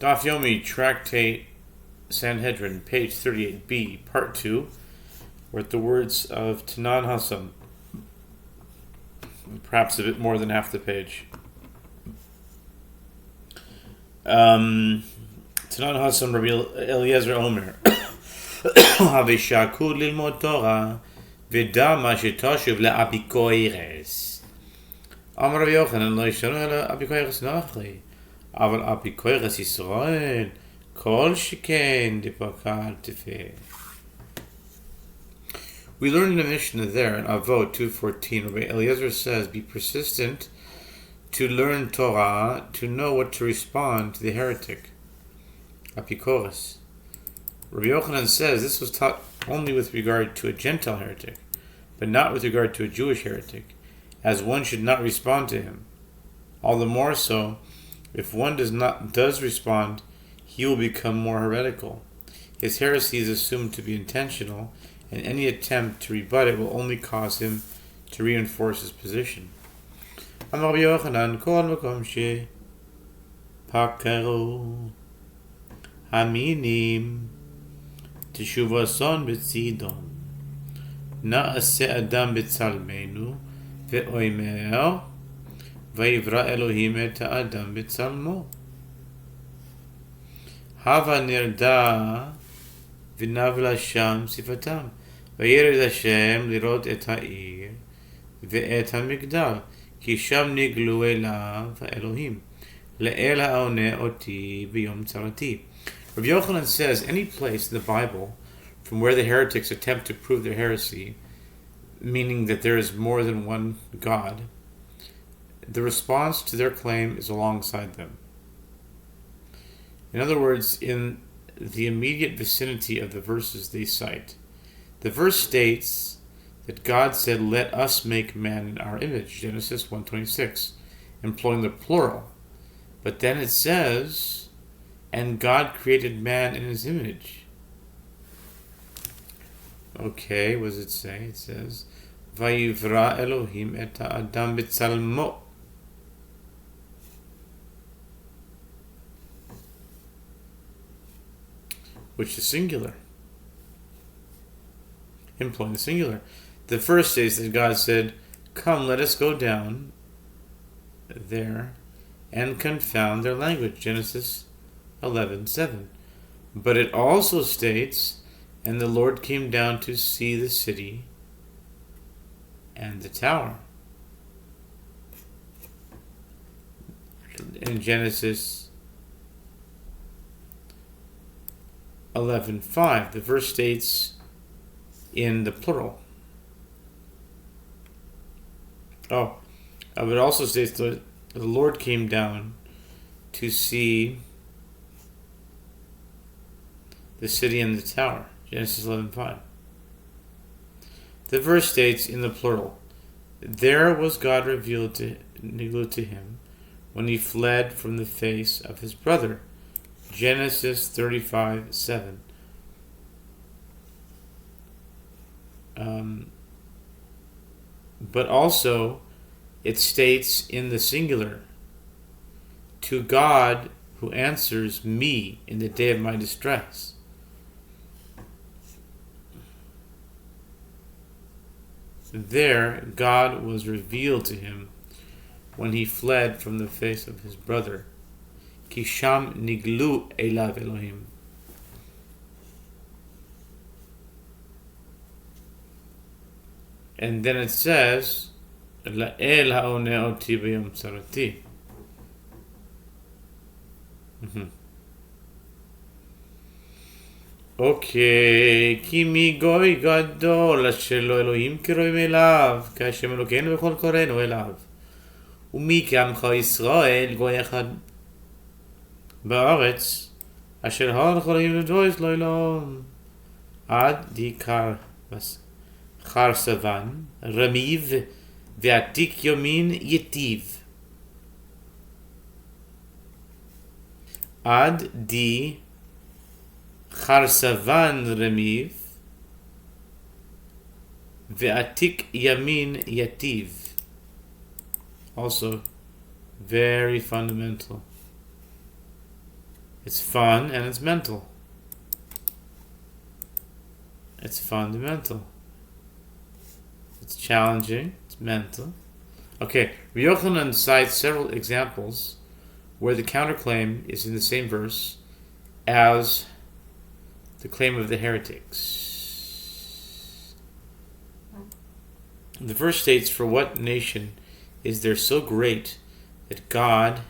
Daf Yomi, Tractate Sanhedrin, page 38b, part 2. We're at the words of Tanan Hassam, perhaps a bit more than half the page. Tanan Hassam, Rabbi Eliezer Omer, Havishakud lilmod Torah, v'da ma shetoshuv le'apikoires. Amar Rabbi Yochanan, lo yishanu ela apikoires nachli, aval apikoires Yisrael, kol sheken dipakal tefeh. We learned in the Mishnah there in Avot 2:14. Rabbi Eliezer says, "Be persistent to learn Torah, to know what to respond to the heretic." Apikoros. Rabbi Yochanan says this was taught only with regard to a Gentile heretic, but not with regard to a Jewish heretic, as one should not respond to him. All the more so, if one does respond, he will become more heretical. His heresy is assumed to be intentional, and any attempt to rebut it will only cause him to reinforce his position. Amar Rabbi Yochanan, kol makom she pakaru haminim teshuvason betzidon na'aseh adam betzalmenu ve'oimer vayivra Elohim et ha'adam betzalmo hava nirda v'navla sham sifatam וירד השם לראות את העיר ואת המגדל כי שם נגלו אליו האלוהים לאל העונה אותי ביום צרתי. Rabbi Yochanan says any place in the Bible from where the heretics attempt to prove their heresy, meaning that there is more than one God, the response to their claim is alongside them. In other words, in the immediate vicinity of the verses they cite. The verse states that God said, "Let us make man in our image," Genesis 1:26, employing the plural. But then it says, "And God created man in his image." Okay, what does it say? It says, "Vayivra Elohim et ha'adam betzalmo." Which is singular. Employing the singular. The first states that God said, "Come, let us go down there and confound their language," Genesis 11:7. But it also states, "And the Lord came down to see the city and the tower," in Genesis 11:5. The verse states in the plural. It also states that the Lord came down to see the city and the tower, Genesis 11:5. The verse states in the plural, "There was God revealed to him when he fled from the face of his brother," Genesis 35:7. But also it states in the singular, "To God who answers me in the day of my distress." There God was revealed to him when he fled from the face of his brother. Ki sham niglu elav Elohim. And then it says, "La'el ha'oneh oti b'yom tzarati." Okay, כי מגוי גדול אשר לו אלוהים קרובים אליו, כהשם אלוקינו וכל קוראינו אליו. ומי כעמך ישראל גוי אחד בארץ, אשר הלך אלוהים לדרוש לו אלוהים. עד דיקר חרסבן, רמיב, ועתיק יומין יטיב. עד די חרסבן רמיב, ועתיק ימין יטיב. Also, very fundamental. It's fun and it's mental. It's fundamental. It's challenging. It's mental. Okay, Yochanan cites several examples where the counterclaim is in the same verse as the claim of the heretics. The verse states, "For what nation is there so great that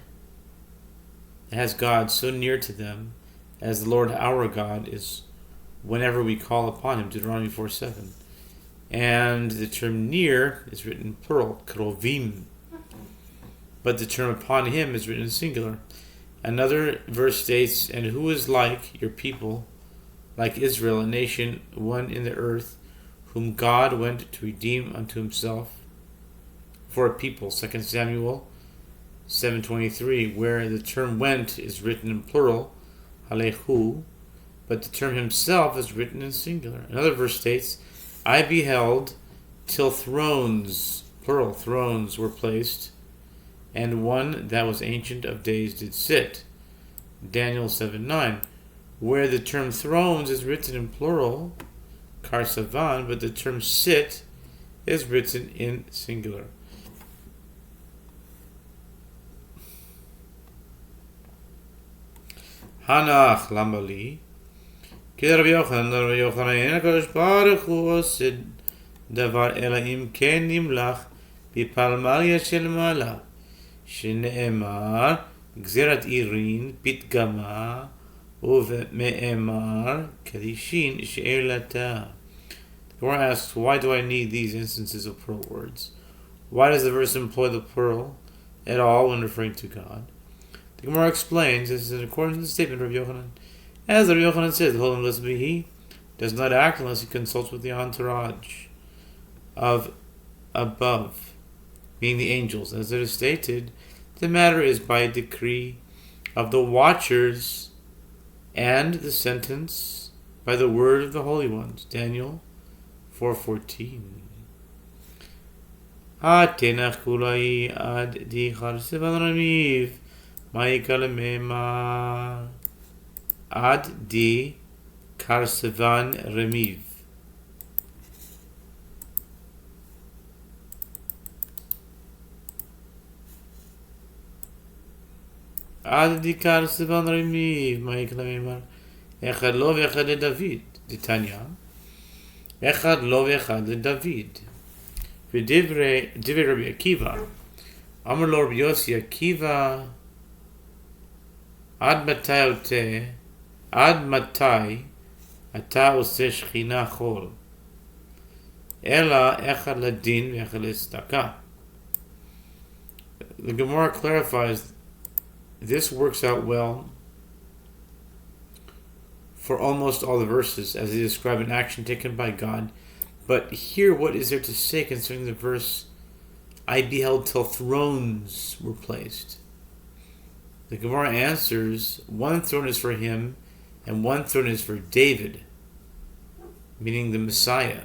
has God so near to them as the Lord our God is whenever we call upon him," Deuteronomy 4:7. And the term near is written in plural, krovim. But the term upon him is written in singular. Another verse states, "And who is like your people, like Israel, a nation, one in the earth, whom God went to redeem unto himself for a people," 2 Samuel 7:23, where the term went is written in plural, halehu, but the term himself is written in singular. Another verse states, "I beheld till thrones," plural, thrones were placed, "and one that was ancient of days did sit," Daniel 7:9, where the term thrones is written in plural, karsavan, but the term sit is written in singular. Hanach Lambali. Rabbi Yochanan, אין הקדוש ברוך הוא עושה דבר אלא אם כן נמלך בפלמליה של מעלה, שנאמר גזירת עירין פתגמה ומאמר קדישין שאלתה. The Gemara asks, why do I need these instances of plural words? Why does the verse employ the plural at all when referring to God? The Gemara explains this is in accordance with the statement of Rabbi Yochanan. As Rabbi Yochanan says, the Holy He does not act unless he consults with the entourage of above, meaning the angels. As it is stated, the matter is by decree of the watchers, and the sentence by the word of the holy ones. Daniel 4:14. Atenach kulai ad di charsevan ramiv ma'ikal memar. Ad di karsevan remiv. Ad di karsevan remiv ma'ikal memar. Echad lo v'echad leDavid. Ditanya. Echad lo v'echad leDavid. V'divrei Rabbi Akiva. Amar lo Rabbi Yossi Akiva. Ad matai אתה עושה שכינה חול, אלא אחד לדין ואחד לצדקה. The Gemara clarifies this works out well for almost all the verses as they describe an action taken by God. But here, what is there to say concerning the verse, I beheld till thrones were placed? The Gemara answers, one throne is for him, and one throne is for David, meaning the Messiah.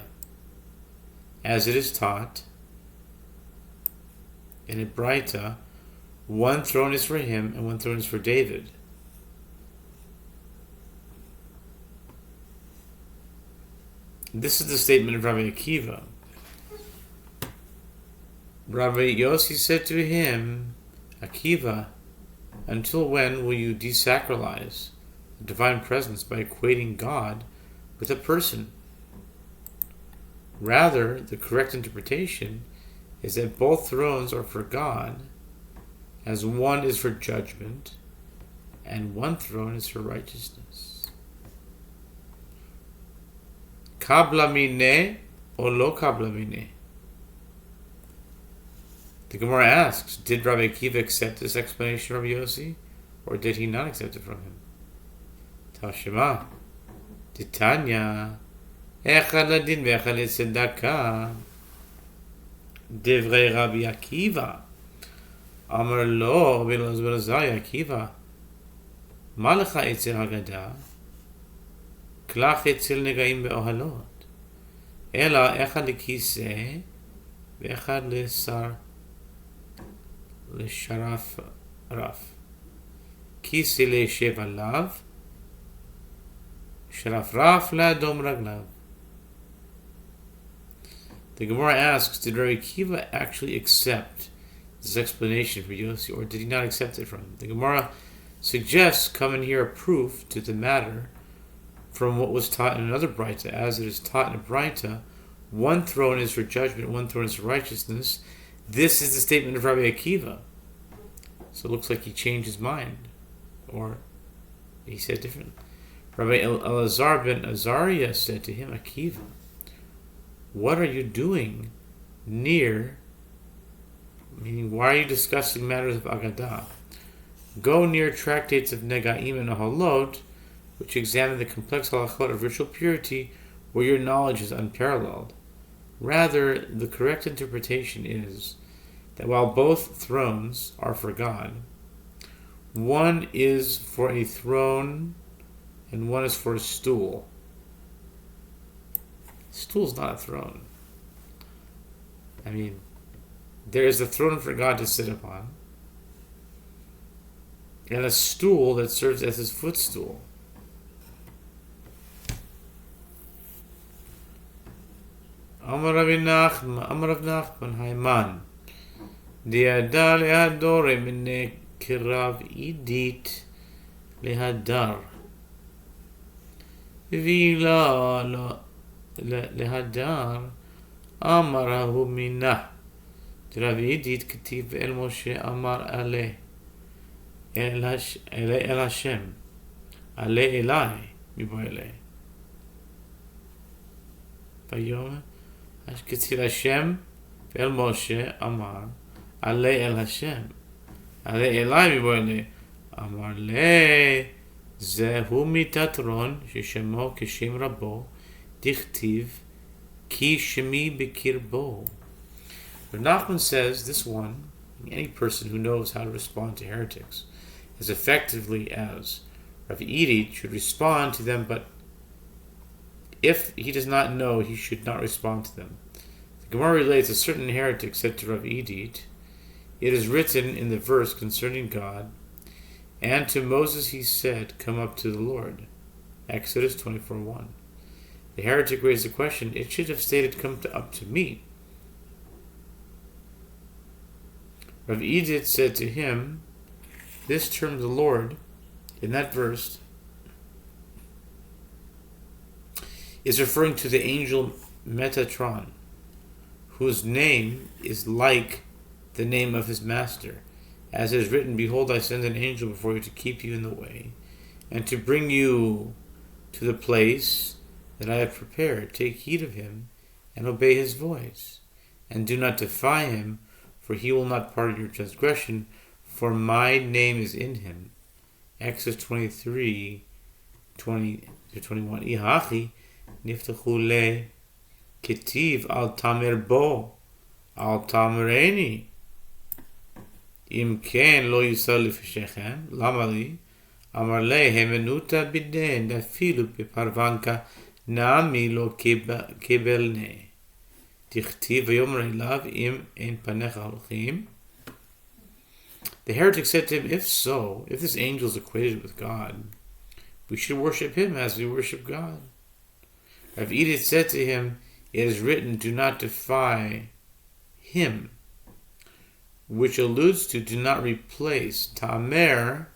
As it is taught in a Braita, one throne is for him, and one throne is for David. This is the statement of Rabbi Akiva. Rabbi Yossi said to him, Akiva, until when will you desacralize the divine presence by equating God with a person? Rather, the correct interpretation is that both thrones are for God, as one is for judgment, and one throne is for righteousness. Kabla mineh or lo kabla mineh? The Gemara asks, did Rabbi Akiva accept this explanation of Rabbi Yossi, or did he not accept it from him? Tashema, Titanya, Echad ladin ve'echad letzedaka, Divrei Rabbi Akiva, Amar lo, Rabbi Elazar Akiva, Ma lecha etzel haggadah, Klach etzel negaim be'ohalot, Ela echad lekiseh, ve'echad lesar, לשרף רף. כיסא לישב עליו, שרפרף לאדום רגליו. The Gemara asks, did Rabbi Akiva actually accept this explanation for Yossi, or did he not accept it from him? The Gemara suggests, come and hear a proof to the matter from what was taught in another Braita, as it is taught in a Braita, one throne is for judgment, one throne is for righteousness. This is the statement of Rabbi Akiva. So it looks like he changed his mind, or he said differently. Rabbi Elazar ben Azariah said to him, Akiva, what are you doing near, meaning why are you discussing matters of Agadah? Go near tractates of Negaim and Ahalot, which examine the complex halachot of ritual purity, where your knowledge is unparalleled. Rather, the correct interpretation is that while both thrones are for God, one is for a throne and one is for a stool. Stool is not a throne. I mean, there is a throne for God to sit upon, and a stool that serves as his footstool. Amar Rav Nachman Haiman, Diada lehadore mine kirav idit lehadar, vila lehadar amarahu minah. Rav idit ketiv el Moshe amar aleh el Hashem aleh elai miboileh. Vayomer Ketzil Hashem ve'el Moshe amar alei el Hashem alei elai miboileh amar le zehu mitatron sheshemo keshem rabo dichtiv ki shemi bekirbo. Rav Nachman says this one, any person who knows how to respond to heretics as effectively as Rav Idit should respond to them, but if he does not know, he should not respond to them. The Gemara relates a certain heretic said to Rav Idit, it is written in the verse concerning God, and to Moses he said, come up to the Lord. Exodus 24:1. The heretic raised the question, it should have stated, come up to me. Rav Idit said to him, this term the Lord, in that verse, is referring to the angel Metatron, whose name is like the name of his master. As it is written, behold, I send an angel before you to keep you in the way, and to bring you to the place that I have prepared. Take heed of him, and obey his voice, and do not defy him, for he will not pardon your transgression, for my name is in him. Exodus 23:20-21. Ihachi niftachu le ketiv al tamer bo al tamereni im ken lo yisal lefeshechem lama li amar le hemenuta biden afilu beparvanka nami lo kebelne dichtiv vayomer elav im en panecha holchim. The heretic said to him, if so, if this angel is equated with God, we should worship him as we worship God. Rav Idit said to him, it is written, do not defy him, which alludes to do not replace. Tamer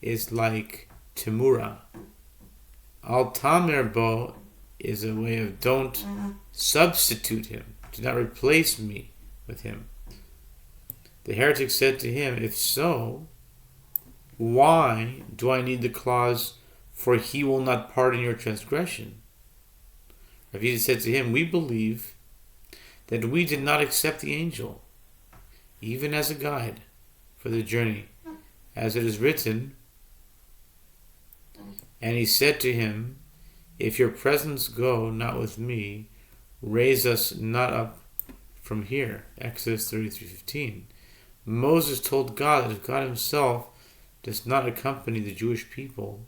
is like Timura. Al Tamer Bo is a way of don't substitute him, do not replace me with him. The heretic said to him, if so, why do I need the clause, for he will not pardon your transgression? Rav Idit said to him, we believe that we did not accept the angel, even as a guide for the journey, as it is written, and he said to him, if your presence go not with me, raise us not up from here. Exodus 33:15. Moses told God that if God himself does not accompany the Jewish people,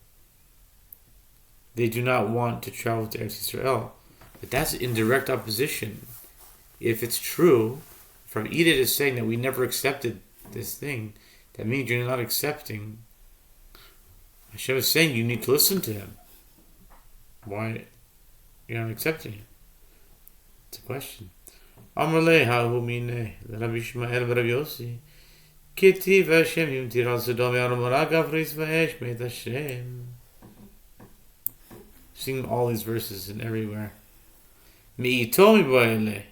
they do not want to travel to Eretz Yisrael. But that's in direct opposition. If it's true, from Edith is saying that we never accepted this thing, that means you're not accepting Hashem is saying you need to listen to him. Why you're not accepting him? It's a question. Amar le'hahu mineh Rabbi Shmuel Rabbi Yossi Kitiv Hashem Yim Tiral Sodom Yaramora Gavris Va'esh Meit Hashem. Seeing all these verses and everywhere. Mi'ito mi bo'ele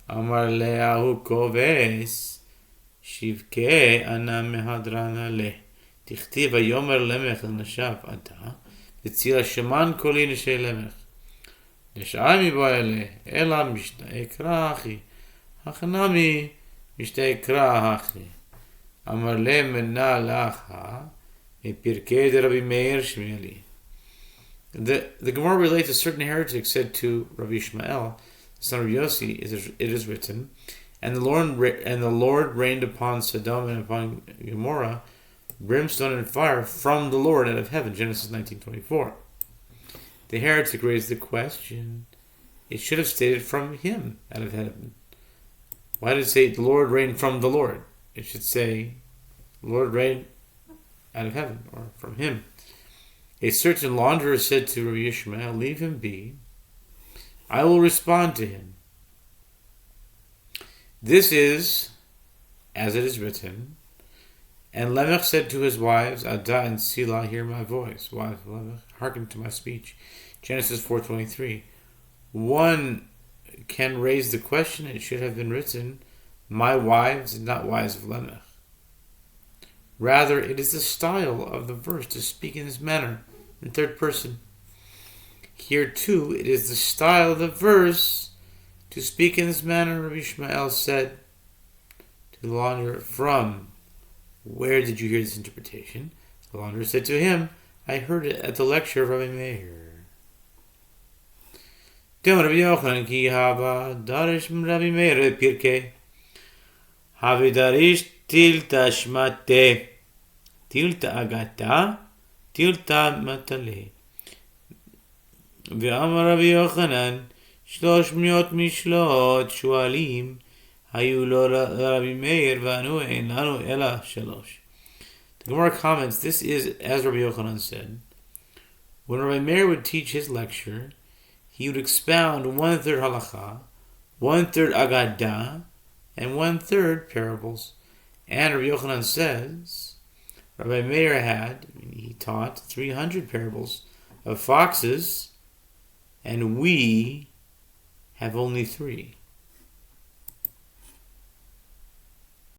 Amar le'ahu koves Shivke ana mehadrana le Tichtiv Yomer Lemech Nashav Ata V'tzila Sheman Koli Neshei Lemech Nesh'ami bo'ele Ela Mishnah Ekrachi Hachanami Mishnah Ekrachi Amar le Mena Lacha Pirkei de Rabbi Meir Shmieli. The Gemara relates a certain heretic said to Rabbi Ishmael, the son of Yossi, it is written, and the Lord rained upon Sodom and upon Gomorrah brimstone and fire from the Lord out of heaven. Genesis 19:24. The heretic raised the question, it should have stated from him out of heaven. Why did it say the Lord rained from the Lord? It should say the Lord rained out of heaven or from him. A certain launderer said to Rabbi Ishmael, leave him be. I will respond to him. This is, as it is written, and Lemech said to his wives, Ada and Sila, hear my voice. Wives of Lemech, hearken to my speech. Genesis 4:23. One can raise the question, it should have been written, my wives and not wives of Lemech. Rather, it is the style of the verse to speak in this manner, in third person. Here too, it is the style of the verse to speak in this manner. Rabbi Ishmael said to the launderer, from where did you hear this interpretation? The launderer said to him, I heard it at the lecture of Rabbi Meir. Dem Rabbi Yochanan ki hava darish Rabbi Meir pirkei havi darish tilta shmate tilta agata tilta matale ve'amar Rabbi Yochanan 300 mishlot shualim hayu lo Rabbi Meir v'anu ein lanu ela 3. The Gemara comments, this is as Rabbi Yochanan said. When Rabbi Meir would teach his lecture, he would expound 1/3 halacha, 1/3 agadah, and 1/3 parables. And Rabbi Yochanan says, Rabbi Meir he taught 300 parables of foxes, and we have only 3.